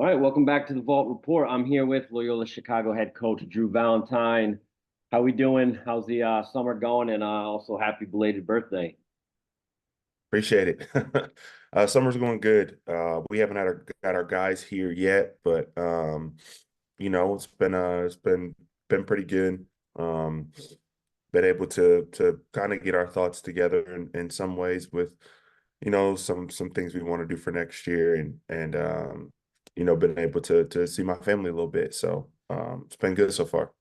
All right, welcome back to the Vault Report. I'm here with Loyola Chicago head coach Drew Valentine. How we doing? How's the summer going? And also happy belated birthday. Appreciate it. Summer's going good. We haven't got our guys here yet, but it's been pretty good. Um, been able to kind of get our thoughts together in some ways with some things we want to do for next year and been able to see my family a little bit. So it's been good so far.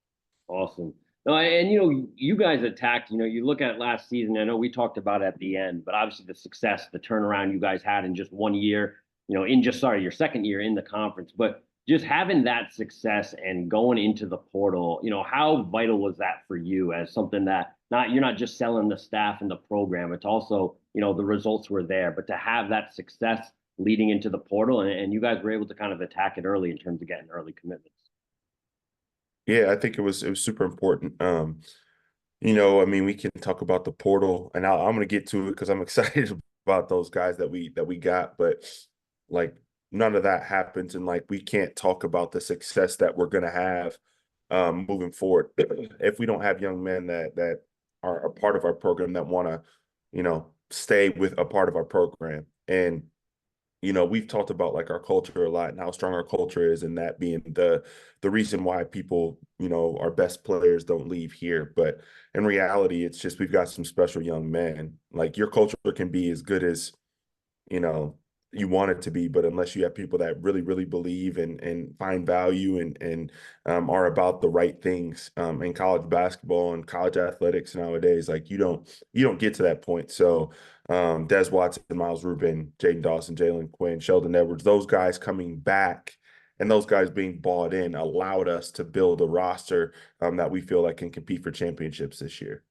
Awesome. No, and you guys attacked. You look at last season. I know we talked about it at the end, but obviously the success, the turnaround you guys had in just 1 year. Your second year in the conference, but just having that success and going into the portal. How vital was that for you as something that you're not just selling the staff and the program. It's also the results were there, but to have that success leading into the portal and you guys were able to kind of attack it early in terms of getting early commitments. Yeah, I think it was super important. I mean, we can talk about the portal, and I'm going to get to it because I'm excited about those guys that we got. But like, none of that happens, and like, we can't talk about the success that we're going to have moving forward if we don't have young men that are a part of our program that want to, stay with a part of our program. And we've talked about like our culture a lot and how strong our culture is, and that being the reason why people, our best players don't leave here. But in reality, it's just we've got some special young men. Like, your culture can be as good as, you know, you want it to be, but unless you have people that really, really believe and find value and are about the right things in college basketball and college athletics nowadays, like you don't get to that point. So Des Watson, Miles Rubin, Jaden Dawson, Jalen Quinn, Sheldon Edwards, those guys coming back and those guys being bought in allowed us to build a roster that we feel like can compete for championships this year.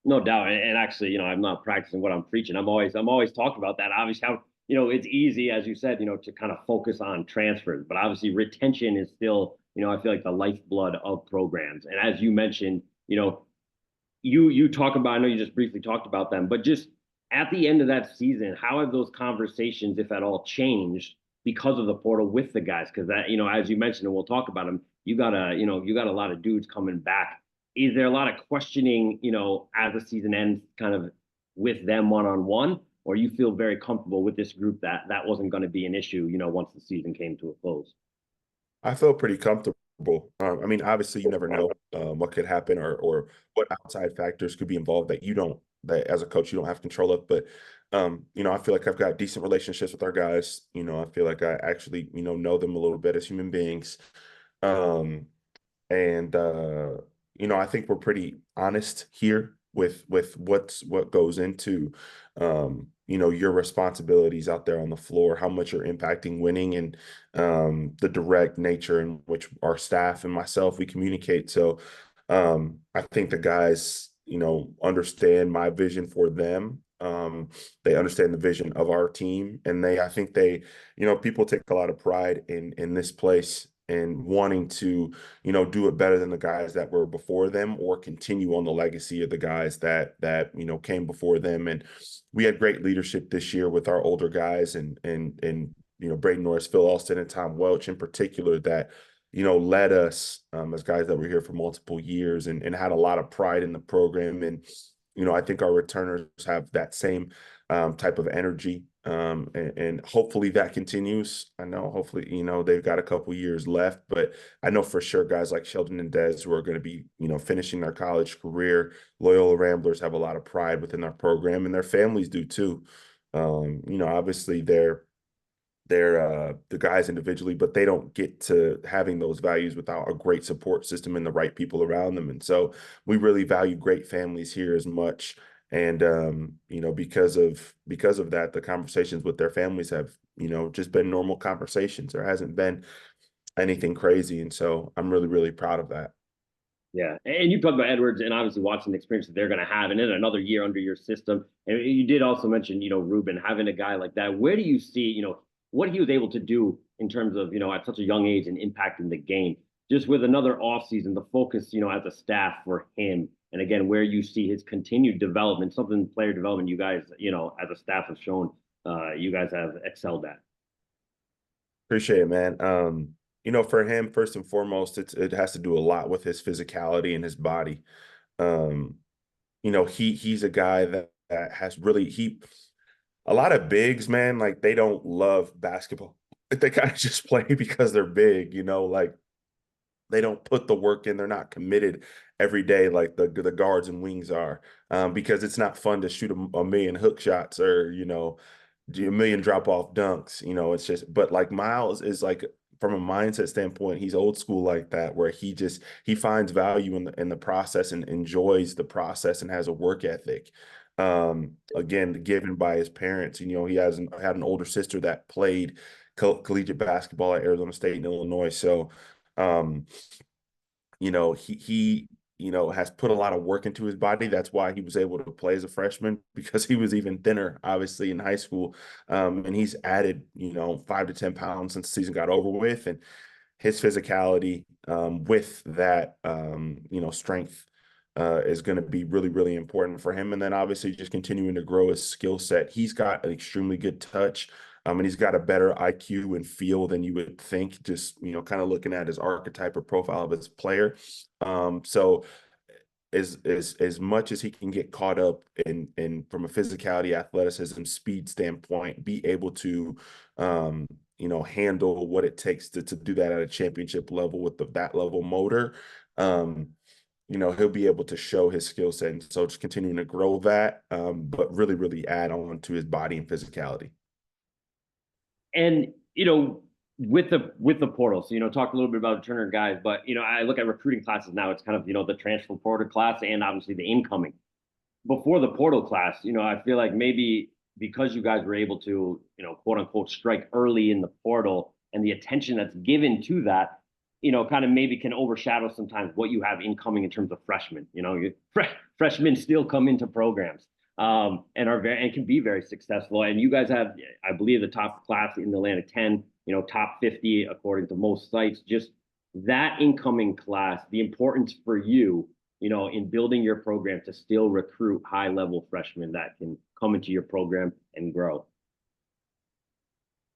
No doubt. And actually, I'm not practicing what I'm preaching. I'm always talking about that. Obviously, how, it's easy, as you said, to kind of focus on transfers, but obviously retention is still, I feel like the lifeblood of programs. And as you mentioned, you talk about, I know you just briefly talked about them, but just at the end of that season, how have those conversations, if at all, changed because of the portal with the guys? Because that, as you mentioned, and we'll talk about them, you got a lot of dudes coming back. Is there a lot of questioning, as the season ends, kind of with them one on one, or you feel very comfortable with this group that that wasn't going to be an issue, once the season came to a close? I felt pretty comfortable. I mean, obviously, you never know what could happen or what outside factors could be involved that as a coach you don't have control of. But I feel like I've got decent relationships with our guys. I feel like I actually know them a little bit as human beings. Um, and I think we're pretty honest here with what goes into your responsibilities out there on the floor, how much you're impacting winning, and the direct nature in which our staff and myself we communicate. So I think the guys understand my vision for them. They understand the vision of our team, and I think people take a lot of pride in this place and wanting to do it better than the guys that were before them or continue on the legacy of the guys that came before them. And we had great leadership this year with our older guys and Braden Norris, Phil Alston, and Tom Welch in particular that led us as guys that were here for multiple years and had a lot of pride in the program. And I think our returners have that same type of energy. And hopefully that continues. I know hopefully, they've got a couple years left, but I know for sure guys like Sheldon and Des who are going to be, finishing their college career, Loyola Ramblers have a lot of pride within our program and their families do too. Obviously they're the guys individually, but they don't get to having those values without a great support system and the right people around them. And so we really value great families here as much. And because of that, the conversations with their families have, just been normal conversations. There hasn't been anything crazy. And so I'm really, really proud of that. Yeah, and you talked about Edwards and obviously watching the experience that they're going to have, and then another year under your system. And you did also mention, Ruben having a guy like that. Where do you see, what he was able to do in terms of, at such a young age and impacting the game, just with another offseason, the focus, as a staff for him, and again, where you see his continued development, something player development you guys, as a staff have shown, you guys have excelled at. Appreciate it, man. For him, first and foremost, it has to do a lot with his physicality and his body. Um, he's a guy that has really a lot of bigs, man, like they don't love basketball. They kind of just play because they're big, like they don't put the work in. They're not committed every day like the guards and wings are, because it's not fun to shoot a million hook shots or do a million drop off dunks. It's just, but like Miles is like, from a mindset standpoint, he's old school like that, where he finds value in the process and enjoys the process and has a work ethic. Again, given by his parents. He had an older sister that played collegiate basketball at Arizona State and Illinois. So, um, he has put a lot of work into his body. That's why he was able to play as a freshman, because he was even thinner, obviously, in high school. And he's added, 5 to 10 pounds since the season got over with. And his physicality, with that, strength, is going to be really, really important for him. And then obviously just continuing to grow his skill set. He's got an extremely good touch. And he's got a better IQ and feel than you would think, just, kind of looking at his archetype or profile of his player. So as much as he can get caught up in from a physicality, athleticism, speed standpoint, be able to, handle what it takes to do that at a championship level with that level motor, he'll be able to show his skill set. And so just continuing to grow that, but really, really add on to his body and physicality. And with the portal, so talk a little bit about Turner guys, but I look at recruiting classes now. It's kind of the transfer portal class and obviously the incoming. Before the portal class, I feel like maybe because you guys were able to quote unquote strike early in the portal, and the attention that's given to that, kind of maybe can overshadow sometimes what you have incoming in terms of freshmen. Freshmen still come into programs, and are very and can be very successful. And you guys have, I believe, the top class in the Atlantic 10, top 50 according to most sites. Just that incoming class, the importance for you, in building your program to still recruit high level freshmen that can come into your program and grow.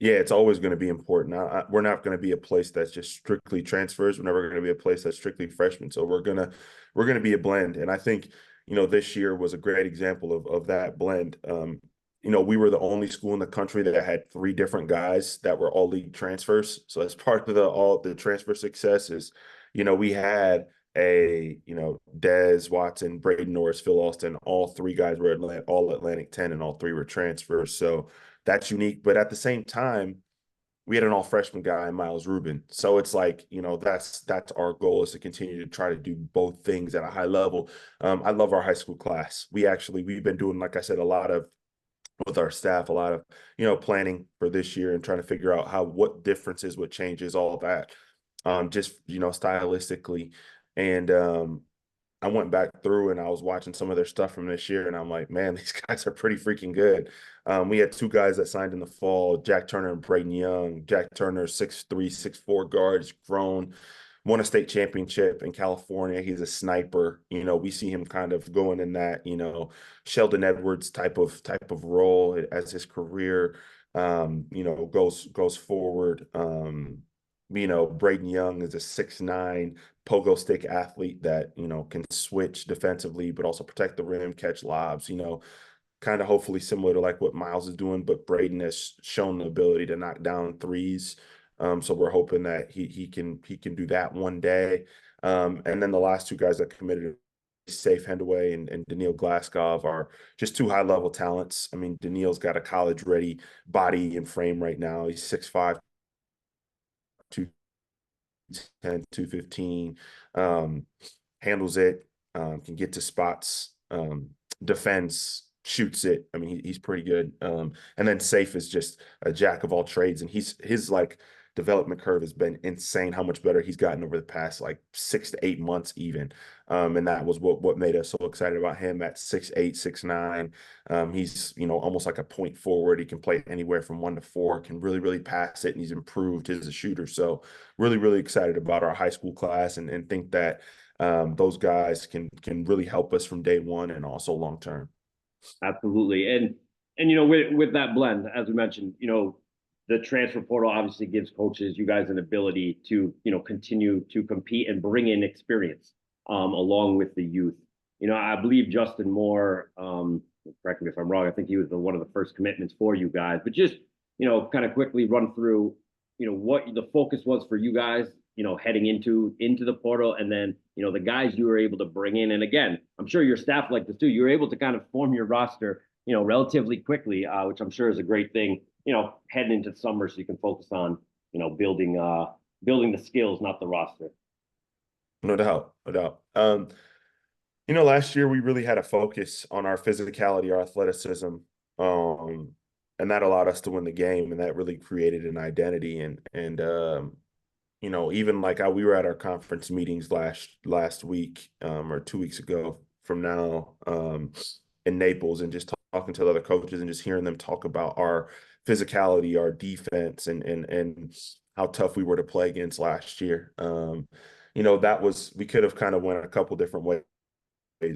Yeah, it's always going to be important. We're not going to be a place that's just strictly transfers. We're never going to be a place that's strictly freshmen. So we're gonna be a blend. And I think, this year was a great example of that blend. We were the only school in the country that had 3 different guys that were all league transfers. So as part of all the transfer success is, we had Dez Watson, Braden Norris, Phil Austin, all 3 guys were all Atlantic 10, and all 3 were transfers. So that's unique. But at the same time, we had an all freshman guy, Miles Rubin. So it's like, that's our goal, is to continue to try to do both things at a high level. I love our high school class. We've been doing, like I said, a lot of, with our staff, a lot of, planning for this year and trying to figure out what differences, what changes, all that, just, stylistically. And, I went back through and I was watching some of their stuff from this year, and I'm like, man, these guys are pretty freaking good. We had 2 guys that signed in the fall, Jack Turner and Braden Young. Jack Turner, 6'3", 6'4" guard, he's grown, won a state championship in California. He's a sniper. We see him kind of going in that, Sheldon Edwards type of role as his career, goes forward. Braden Young is a 6'9" pogo stick athlete that, can switch defensively, but also protect the rim, catch lobs, kind of hopefully similar to like what Miles is doing, but Braden has shown the ability to knock down threes. So we're hoping that he can do that one day. And then the last 2 guys that committed, Safe Hendaway and Daniil Glaskov, are just 2 high level talents. I mean, Daniil's got a college ready body and frame right now. He's 6'5", 210, 215, handles it, can get to spots, defends, shoots it. I mean, he's pretty good. And then Safe is just a jack of all trades, and his like development curve has been insane, how much better he's gotten over the past like 6 to 8 months even. And that was what made us so excited about him at 6'8", 6'9". He's, almost like a point forward. He can play anywhere from 1 to 4, can really, really pass it, and he's improved as a shooter. So really, really excited about our high school class, and think that those guys can really help us from day one and also long term. Absolutely. And with that blend, as we mentioned, the transfer portal obviously gives coaches, you guys, an ability to, continue to compete and bring in experience along with the youth. I believe Justin Moore, correct me if I'm wrong, I think he was one of the first commitments for you guys, but just, kind of quickly run through, what the focus was for you guys, heading into the portal, and then, the guys you were able to bring in. And again, I'm sure your staff like this too. You were able to kind of form your roster, relatively quickly, which I'm sure is a great thing, heading into summer, so you can focus on, building the skills, not the roster. No doubt, no doubt. Last year we really had a focus on our physicality, our athleticism, and that allowed us to win the game, and that really created an identity. And even like how we were at our conference meetings last week, or 2 weeks ago from now, in Naples, and just talking to the other coaches and just hearing them talk about our physicality, our defense, and how tough we were to play against last year. We could have kind of went a couple different ways,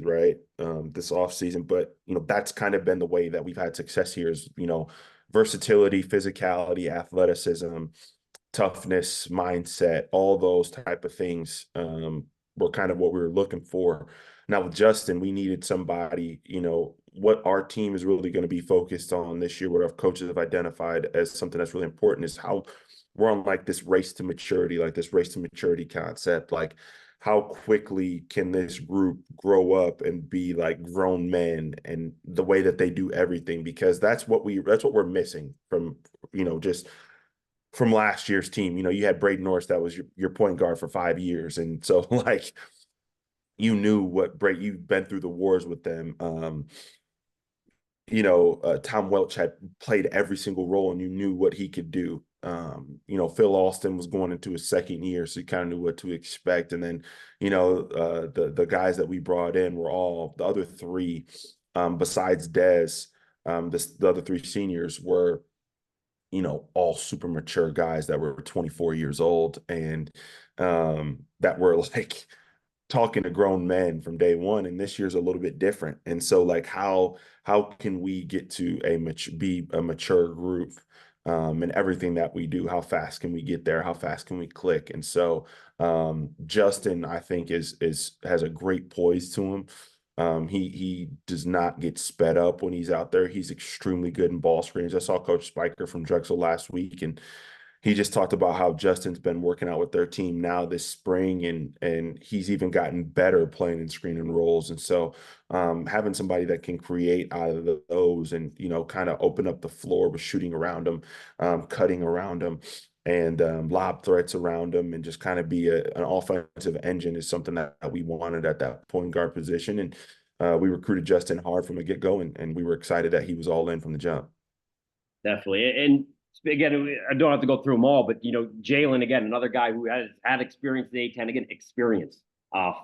right? This offseason, but that's kind of been the way that we've had success here is, versatility, physicality, athleticism, toughness, mindset, all those type of things were kind of what we were looking for. Now with Justin, we needed somebody, what our team is really going to be focused on this year, what our coaches have identified as something that's really important is how we're on like this race to maturity, concept. Like, how quickly can this group grow up and be like grown men, and the way that they do everything, because that's what we're missing from, just from last year's team. You had Braden Norris, that was your point guard for 5 years. And so like, you've been through the wars with them. Tom Welch had played every single role, and you knew what he could do. Phil Alston was going into his second year, so you kind of knew what to expect. And then, the guys that we brought in were all the other three, besides Dez, the other three seniors were, all super mature guys that were 24 years old, and that were like talking to grown men from day one. And this year's a little bit different. And so like, how can we get to be a mature group in everything that we do? How fast can we get there? How fast can we click? And so Justin, I think, has a great poise to him. He does not get sped up when he's out there. He's extremely good in ball screens. I saw Coach Spiker from Drexel last week, and he just talked about how Justin's been working out with their team now this spring, and he's even gotten better playing in screening roles. And so having somebody that can create out of those and, kind of open up the floor with shooting around them, cutting around them, and lob threats around them, and just kind of be an offensive engine is something that we wanted at that point guard position. And we recruited Justin hard from the get-go, and we were excited that he was all in from the jump. Definitely. And again, I don't have to go through them all, but Jalen, again, another guy who has had experience in the A10, again, experience,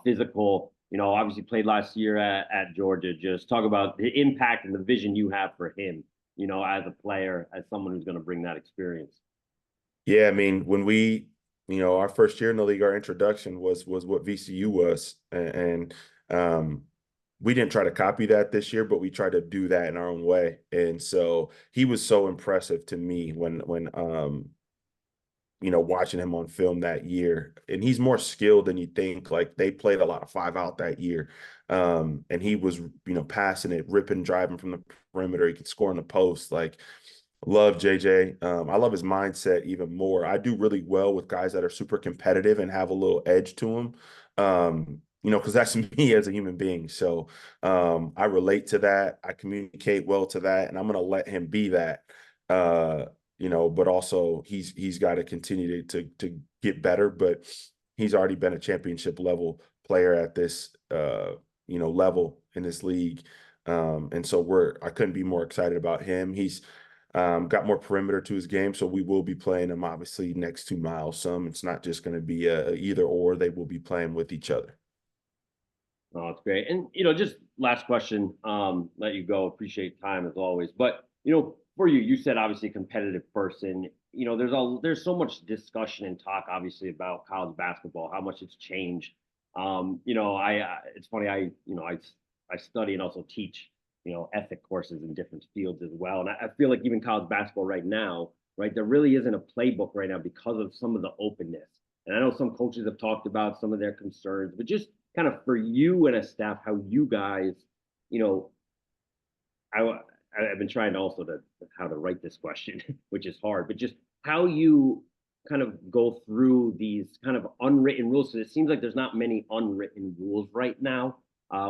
physical, obviously played last year at Georgia. Just talk about the impact and the vision you have for him, as a player, as someone who's going to bring that experience. Yeah, I mean, when we, our first year in the league, our introduction was what VCU was, and we didn't try to copy that this year, but we tried to do that in our own way. And so he was so impressive to me when watching him on film that year. And he's more skilled than you think. Like, they played a lot of 5-out that year. And he was, passing it, ripping, driving from the perimeter. He could score in the post. Like, love JJ. I love his mindset even more. I do really well with guys that are super competitive and have a little edge to them. Because that's me as a human being. So I relate to that. I communicate well to that, and I'm going to let him be that. But also he's got to continue to get better. But he's already been a championship level player at this level in this league, and so I couldn't be more excited about him. He's got more perimeter to his game, so we will be playing him obviously next to Miles some. It's not just going to be a either or. They will be playing with each other. Oh, that's great. And, just last question, let you go. Appreciate time as always. But, for you, you said obviously a competitive person. There's so much discussion and talk, obviously, about college basketball, how much it's changed. It's funny, I study and also teach, ethic courses in different fields as well. And I feel like even college basketball right now, right? There really isn't a playbook right now because of some of the openness. And I know some coaches have talked about some of their concerns, but just kind of for you and a staff, how you guys, you know, I I've been trying also to how to write this question, which is hard, but just how you kind of go through these kind of unwritten rules. So it seems like there's not many unwritten rules right now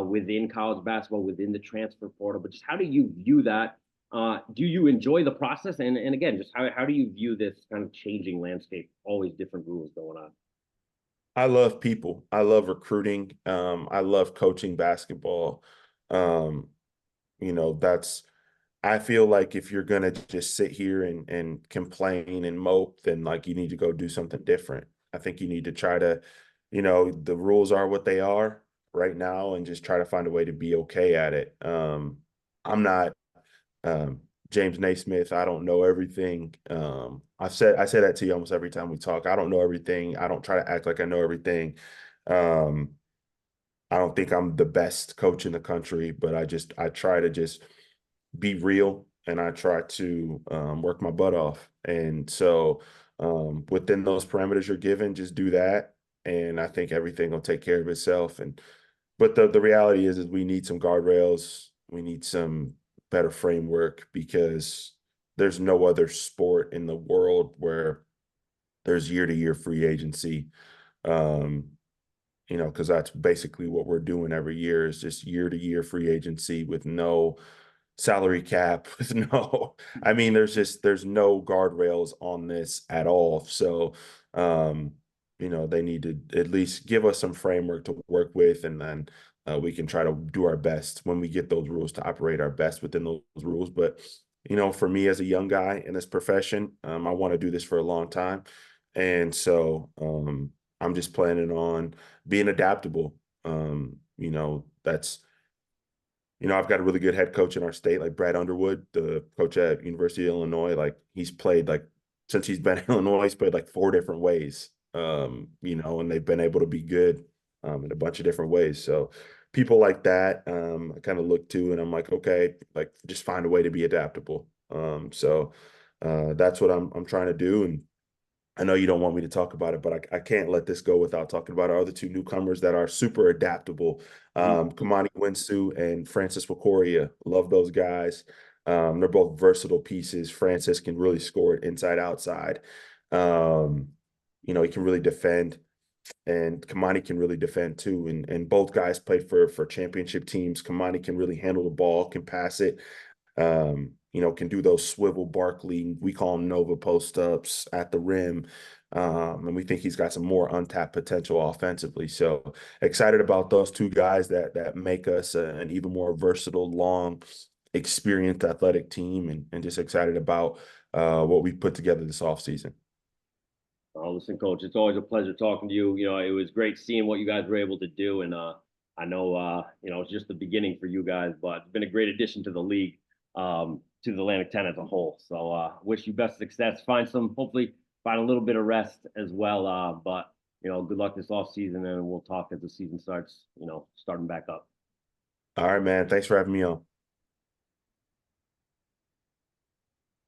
within college basketball, within the transfer portal. But just how do you view that? Do you enjoy the process? And again, just how do you view this kind of changing landscape? Always different rules going on. I love people. I love recruiting. I love coaching basketball. Um, that's I feel like if you're gonna just sit here and complain and mope, then like you need to go do something different. I think you need to try to, the rules are what they are right now, and just try to find a way to be okay at it. I'm not um, James Naismith. I don't know everything. I say that to you almost every time we talk. I don't know everything. I don't try to act like I know everything. Um, I don't think I'm the best coach in the country, but I try to just be real, and I try to work my butt off. And so within those parameters you're given, just do that. And I think everything will take care of itself. But the reality is we need some guardrails. We need some better framework, because there's no other sport in the world where there's year to year free agency. Um, because that's basically what we're doing every year, is just year to year free agency with no salary cap, with I mean, there's no guardrails on this at all. So, um, they need to at least give us some framework to work with, and then we can try to do our best when we get those rules to operate our best within those rules. But, for me as a young guy in this profession, I want to do this for a long time. And so I'm just planning on being adaptable. That's I've got a really good head coach in our state, like Brad Underwood, the coach at University of Illinois. Like he's played like since he's been in Illinois, he's played like 4 different ways. And they've been able to be good in a bunch of different ways. So people like that, I kind of look to, and I'm like, okay, like just find a way to be adaptable. That's what I'm trying to do. And I know you don't want me to talk about it, but I can't let this go without talking about our other two newcomers that are super adaptable. Kamani Winsu and Francis Wakoria. Love those guys. They're both versatile pieces. Francis can really score it inside, outside. He can really defend, and Kamani can really defend too. And both guys played for championship teams. Kamani can really handle the ball, can pass it, can do those swivel Barkley, we call them Nova post ups at the rim. And we think he's got some more untapped potential offensively. So excited about those two guys that make us an even more versatile, long, experienced athletic team, and just excited about what we put together this offseason. Oh, listen, coach, it's always a pleasure talking to you. It was great seeing what you guys were able to do. And I know, it's just the beginning for you guys, but it's been a great addition to the league, to the Atlantic 10 as a whole. So wish you best success. Hopefully find a little bit of rest as well. But, good luck this off season, and we'll talk as the season starts, starting back up. All right, man. Thanks for having me on.